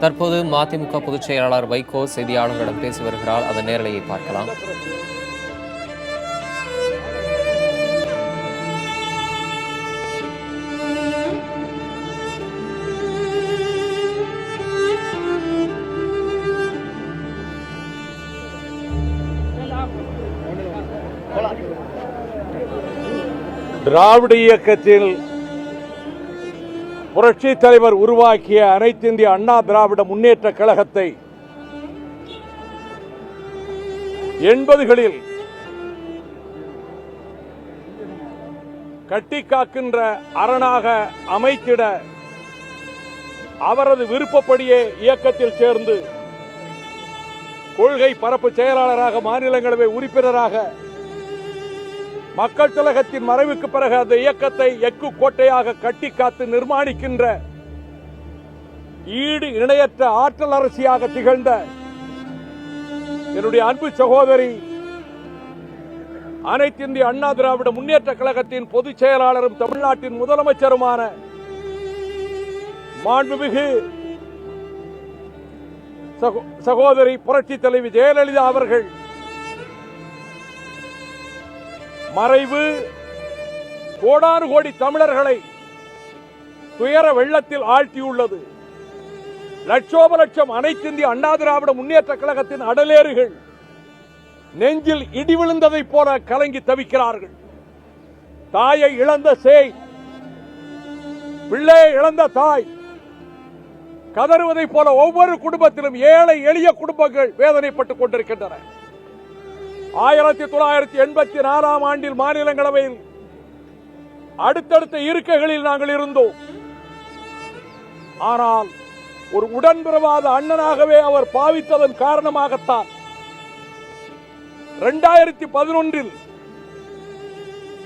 தற்போது மதிமுக பொதுச் செயலாளர் வைகோ செய்தியாளர்களிடம் பேசி வருகிறார். அதன் நேரலையை பார்க்கலாம். திராவிட இயக்கத்தில் புரட்சி தலைவர் உருவாக்கிய அனைத்து இந்திய அண்ணா திராவிட முன்னேற்ற கழகத்தை 80களில் கட்டி காக்கின்ற அரணாக அமைத்திட அவரது விருப்பப்படியே இயக்கத்தில் சேர்ந்து கொள்கை பரப்பு செயலாளராக, மாநிலங்களவை உறுப்பினராக, மக்கள் திலகத்தின் மறைவுக்கு பிறகு அந்த இயக்கத்தை எக்கு கோட்டையாக கட்டி காத்து நிர்மாணிக்கின்ற ஈடு இணையற்ற ஆற்றல் அரசியாக திகழ்ந்த என்னுடைய அன்பு சகோதரி, அனைத்து இந்திய அண்ணா திராவிட முன்னேற்ற கழகத்தின் பொதுச் செயலாளரும் தமிழ்நாட்டின் முதலமைச்சருமான மாண்புமிகு சகோதரி புரட்சி தலைவி ஜெயலலிதா அவர்கள் மறைவு கோடானு கோடி தமிழர்களை துயர வெள்ளத்தில் ஆழ்த்தியுள்ளது. லட்சோப லட்சம் அனைத்து இந்திய அண்ணா திராவிட முன்னேற்ற கழகத்தின் அடலேறுகள் நெஞ்சில் இடி விழுந்ததைப் போல கலங்கி தவிக்கிறார்கள். தாயை இழந்த சேய், பிள்ளையை இழந்த தாய் கதறுவதைப் போல ஒவ்வொரு குடும்பத்திலும் ஏழை எளிய குடும்பங்கள் வேதனைப்பட்டுக் கொண்டிருக்கின்றன. 1984 ஆண்டில் மாநிலங்களவையில் அடுத்தடுத்த இருக்கைகளில் நாங்கள் இருந்தோம். ஆனால் ஒரு உடன்பிறவாத அண்ணனாகவே அவர் பாவித்ததன் காரணமாகத்தான் 2011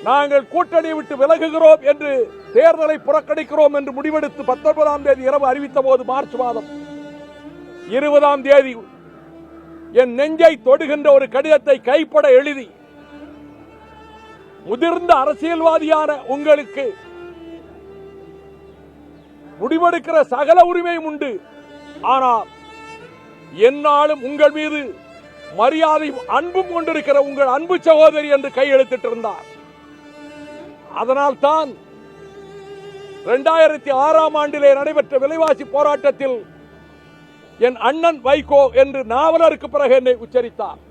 நாங்கள் கூட்டணி விட்டு விலகுகிறோம் என்று, தேர்தலை புறக்கணிக்கிறோம் என்று முடிவெடுத்து 19ஆம் தேதி இரவு அறிவித்த போது, மார்ச் மாதம் 20ஆம் தேதி என் நெஞ்சை தொடுகின்ற ஒரு கடிதத்தை கைப்பட எழுதி, முதிர்ந்த அரசியல்வாதியான உங்களுக்கு முடிவெடுக்கிற சகல உரிமையும் உண்டு, ஆனால் என்னாலும் உங்கள் மீது மரியாதையும் அன்பும் கொண்டிருக்கிற உங்கள் அன்பு சகோதரி என்று கையெழுத்திட்டு இருந்தார். அதனால் தான் 2006ஆம் ஆண்டிலே நடைபெற்ற விலைவாசி போராட்டத்தில் என் அண்ணன் வைகோ என்று நாவலருக்கு பிறகு என்னை உச்சரித்தார்.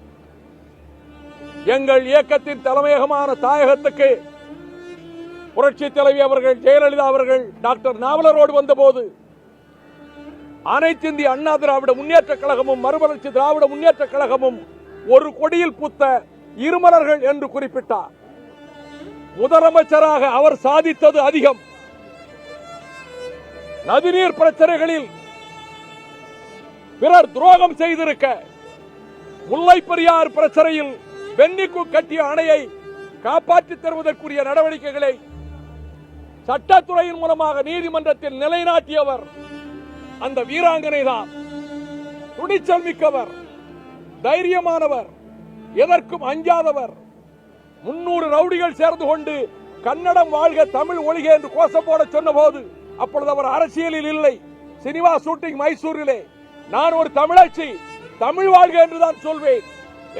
எங்கள் இயக்கத்தின் தலைமையகமான தாயகத்துக்கு புரட்சி தலைவி அவர்கள், ஜெயலலிதா அவர்கள் டாக்டர் நாவலரோடு வந்தபோது அனைத்து இந்திய அண்ணா திராவிட முன்னேற்ற கழகமும் மறுமலர்ச்சி திராவிட முன்னேற்ற கழகமும் ஒரு கொடியில் பூத்த இருமலர்கள் என்று குறிப்பிட்டார். முதலமைச்சராக அவர் சாதித்தது அதிகம். நதிநீர் பிரச்சனைகளில் பிறர் துரோகம் செய்திருக்க, முல்லை பெரியார் பிரச்சனையில் வெண்ணிக்கு கட்டிய அணையை காப்பாற்றித் தருவதற்குரிய நடவடிக்கைகளை சட்டத்துறையின் மூலமாக நீதிமன்றத்தில் நிலைநாட்டியவர் அந்த வீராங்கனை தான். துணிச்சல் மிக்கவர், தைரியமானவர், எதற்கும் அஞ்சாதவர். 300 ரவுடிகள் சேர்ந்து கொண்டு கன்னடம் வாழ்க, தமிழ் ஒழிக என்று கோஷம் போட சொன்ன போது, அப்பொழுது அவர் அரசியலில் இல்லை, சினிமா ஷூட்டிங் மைசூரிலே, நான் ஒரு தமிழச்சி, தமிழ் வாழ்க என்றுதான் சொல்வேன்,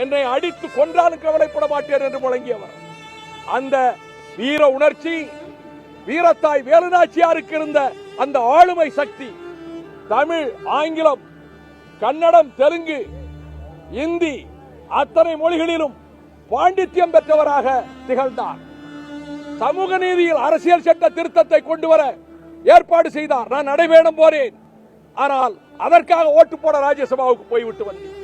என்னை அடித்து கொன்றாலும் கவலைப்பட மாட்டேன் என்று முழங்கியவர். அந்த வீர உணர்ச்சி வீரத்தாய் வேலுநாச்சியாருக்கு இருந்த அந்த ஆளுமை சக்தி தமிழ், ஆங்கிலம், கன்னடம், தெலுங்கு, இந்தி அத்தனை மொழிகளிலும் பாண்டித்யம் பெற்றவராக திகழ்ந்தார். சமூக நீதியில் அரசியல் சட்ட திருத்தத்தை கொண்டு வர ஏற்பாடு செய்தார். நான் நடைபயணம் போறேன், ஆனால் அதற்காக ஓட்டு போட ராஜ்யசபாவுக்கு போய்விட்டு வந்தேன்.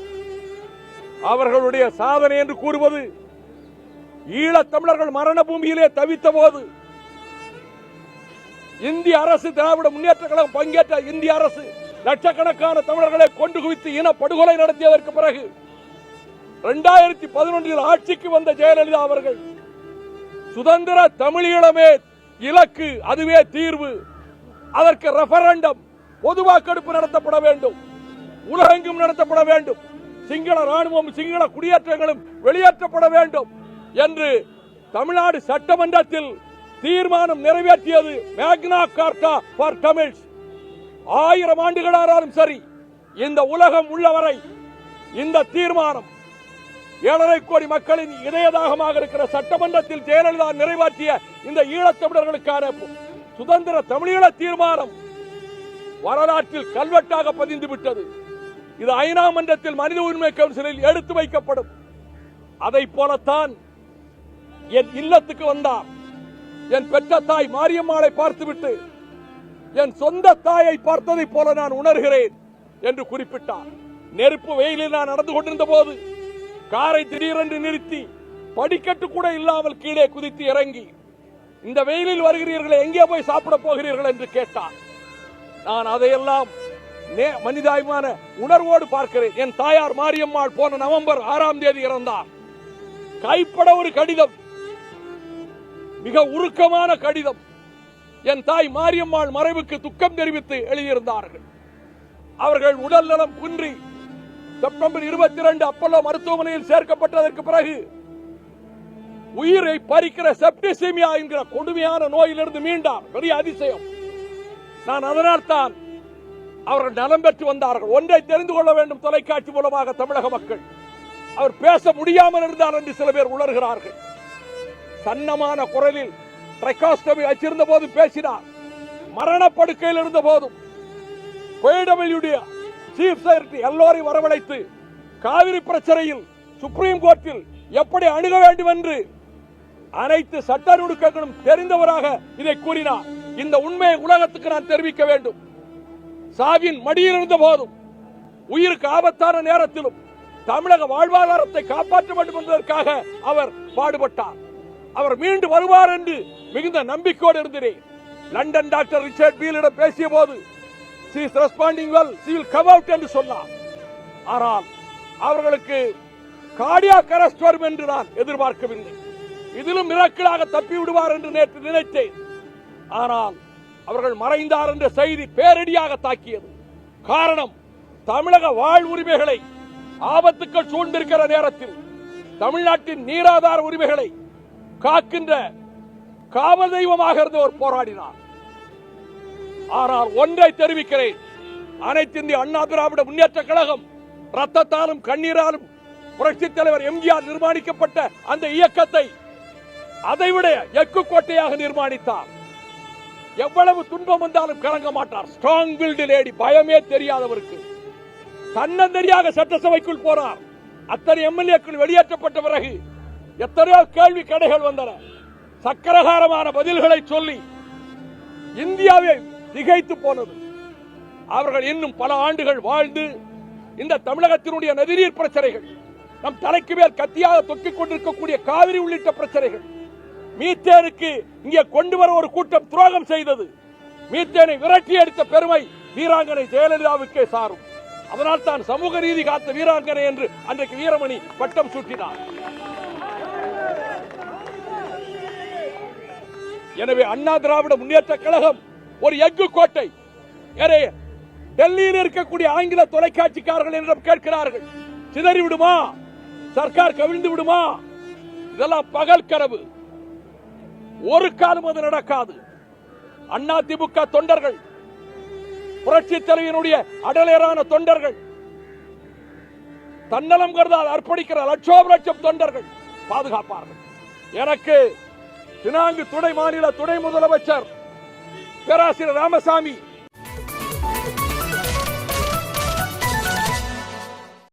அவர்களுடைய சாதனை என்று கூறுவது, ஈழத் தமிழர்கள் மரண பூமியிலே தவித்த போது இந்திய அரசு, திராவிட முன்னேற்ற கழகம் பங்கேற்ற இந்திய அரசு லட்சக்கணக்கான தமிழர்களை கொண்டு குவித்து இன படுகொலை நடத்தியதற்கு பிறகு 2011 ஆட்சிக்கு வந்த ஜெயலலிதா அவர்கள் சுதந்திர தமிழீழமே இலக்கு, அதுவே தீர்வு, அதற்கு ரெஃபரண்டம், பொது வாக்கெடுப்பு நடத்தப்பட வேண்டும், உலகெங்கும் நடத்தப்பட வேண்டும், சிங்கள ராணுவம், சிங்கள குடியேற்றங்களும் வெளியேற்றப்பட வேண்டும் என்று தமிழ்நாடு சட்டமன்றத்தில் தீர்மானம் நிறைவேற்றியது மேக்னா கார்ட்டா ஃபார் தமிழ்ஸ். 1000 ஆண்டுகளானாலும் சரி, இந்த உலகம் உள்ளவரை இந்த தீர்மானம் 7.5 கோடி மக்களின் இதயதாகமாக இருக்கிற சட்டமன்றத்தில் ஜெயலலிதா நிறைவேற்றிய இந்த ஈழத்தமிழர்களுக்கான சுதந்திர தமிழீழ தீர்மானம் வரலாற்றில் கல்வெட்டாக பதிந்து விட்டது. இது ஐநா மன்றத்தில் மனித உரிமை கவுன்சிலில் எடுத்து வைக்கப்படும். அதை போலத்தான் என் இல்லத்துக்கு வந்தார். என் பெற்ற தாய் மாரியம்மாளை பார்த்துவிட்டு என் சொந்த தாயை பார்த்ததை போல நான் உணர்கிறேன் என்று குறிப்பிட்டார். நெருப்பு வெயிலில் நான் நடந்து கொண்டிருந்த போது காரை திடீரென்று நிறுத்தி படிக்கட்டு கூட இல்லாமல் கீழே குதித்து இறங்கி இந்த வெயிலில் வருகிறீர்களே, எங்கே போய் சாப்பிட போகிறீர்கள் என்று கேட்டார். நான் அதையெல்லாம் மனிதாபிமான உணர்வோடு பார்க்கிறேன். என் தாயார் மாரியம்மாள் போன நவம்பர் 6ஆம் தேதி இறந்தார். கைப்பட ஒரு கடிதம், மிக உருக்கமான கடிதம், என் தாய் மாரியம்மாள் மறைவுக்கு துக்கம் தெரிவித்து எழுதியிருந்தார்கள். அவர்கள் உடல் நலம் குன்றி செப்டம்பர் 22 அப்பல்லோ மருத்துவமனையில் சேர்க்கப்பட்டதற்கு பிறகு உயிரை பறிக்கிற செப்டிசிமியா என்கிற கொடுமையான நோயிலிருந்து மீண்டார். பெரிய அதிசயம். நான் அதனால் தான் அவர்கள் நலம் பெற்று வந்தார்கள். ஒன்றை தெரிந்து கொள்ள வேண்டும் தொலைக்காட்சி மூலமாக தமிழக மக்கள், அவர் பேச முடியாமல் இருந்தார் என்று சில பேர் உணர்கிறார்கள். சன்னமான குரலில் ட்ரைகாஸ்டமி வச்சிருந்த போது பேசினார். மரணப்படுக்கையில் இருந்த போதும் சீஃப் செக்ரட்டரி எல்லோரையும் வரவழைத்து காவிரி பிரச்சனையில் சுப்ரீம் கோர்ட்டில் எப்படி அணுக வேண்டும் என்று அனைத்து சட்ட நுணுக்கங்களும் தெரிந்தவராக இதை கூறினார். இந்த உண்மையை உலகத்துக்கு நான் தெரிவிக்க வேண்டும். சாவின் மடியில் இருந்த போதும், உயிருக்கு ஆபத்தான நேரத்திலும் தமிழக வாழ்வாதாரத்தை காப்பாற்ற வேண்டும் என்பதற்காக அவர் பாடுபட்டார். அவர் மீண்டு வருவார் என்று மிகுந்த நம்பிக்கையோடு இருந்தேன். லண்டன் டாக்டர் ரிச்சர்ட் பீலிடம் பேசிய போது she is responding well, she will come out என்று சொன்னார். ஆனால் அவர்களுக்கு கார்டியாக் அரெஸ்ட் வரும் என்று நான் எதிர்பார்க்கவில்லை. இதிலும் மிராக்கிளாக தப்பி விடுவார் என்று நேற்று நினைத்தேன். ஆனால் அவர்கள் மறைந்தார் என்ற செய்தி பேரடியாக தாக்கியது. காரணம், தமிழக வாழ் உரிமைகளை ஆபத்துக்கள் சூழ்ந்திருக்கிற நேரத்தில் தமிழ்நாட்டின் நீராதார உரிமைகளை காக்கின்ற காவல் தெய்வமாக இருந்தவர் போராடினார். ஆனால் ஒன்றை தெரிவிக்கிறேன், அனைத்து இந்திய அண்ணா திராவிட முன்னேற்ற கழகம் ரத்தத்தாலும் கண்ணீராலும் புரட்சித் தலைவர் எம்ஜிஆர் நிர்மாணிக்கப்பட்ட அந்த இயக்கத்தை அதைவிட எக்கு கோட்டையாக நிர்மாணித்தார். எவ்வளவு துன்பம் வந்தாலும் கலங்க மாட்டார். ஸ்ட்ராங் வில்டு லேடி, பயமே தெரியாதவருக்கு தன்னந்தனியாக சட்டசபைக்குள் போனார். அத்தனை எம்எல்ஏக்கள் வெளியேற்றப்பட்ட பிறகு எத்தனையோ கேள்வி கடைகள் வந்தன. சக்கரகாரமான பதில்களை சொல்லி இந்தியாவை திகைத்து போனது. அவர்கள் இன்னும் பல ஆண்டுகள் வாழ்ந்து இந்த தமிழகத்தினுடைய நதிநீர் பிரச்சனைகள், நம் தலைக்கு மேல் கத்தியாக தொக்கிக் கொண்டிருக்கக்கூடிய காவிரி உள்ளிட்ட பிரச்சனைகள், மீத்தேனுக்கு இங்கே கொண்டு வர ஒரு கூட்டம் துரோகம் செய்தது. மீத்தேனை விரட்டி அடித்த பெருமை வீராங்கனை ஜெயலலிதாவுக்கே சாரும். அதனால் தான் சமூக நீதி காத்த வீராங்கனை என்று அன்றைக்கு வீரமணி பட்டம் சூட்டினார். எனவே அண்ணா திராவிட முன்னேற்ற கழகம் ஒரு எஃகு கோட்டை. டெல்லியில் இருக்கக்கூடிய ஆங்கில தொலைக்காட்சிக்காரர்கள் என்னிடம் கேட்கிறார்கள், சிதறி விடுமா, சர்க்கார் கவிழ்ந்து விடுமா? இதெல்லாம் பகல் கனவு. ஒரு காலம் அது நடக்காது. அண்ணா திமுக தொண்டர்கள், புரட்சி தலைவனுடைய அடலேறான தொண்டர்கள், தன்னலம் கருதால் அர்ப்பணிக்கிற லட்சோப தொண்டர்கள் பாதுகாப்பார்கள். எனக்கு பினாங்கு துணை மாநில துணை முதலமைச்சர் பேராசிரியர் ராமசாமி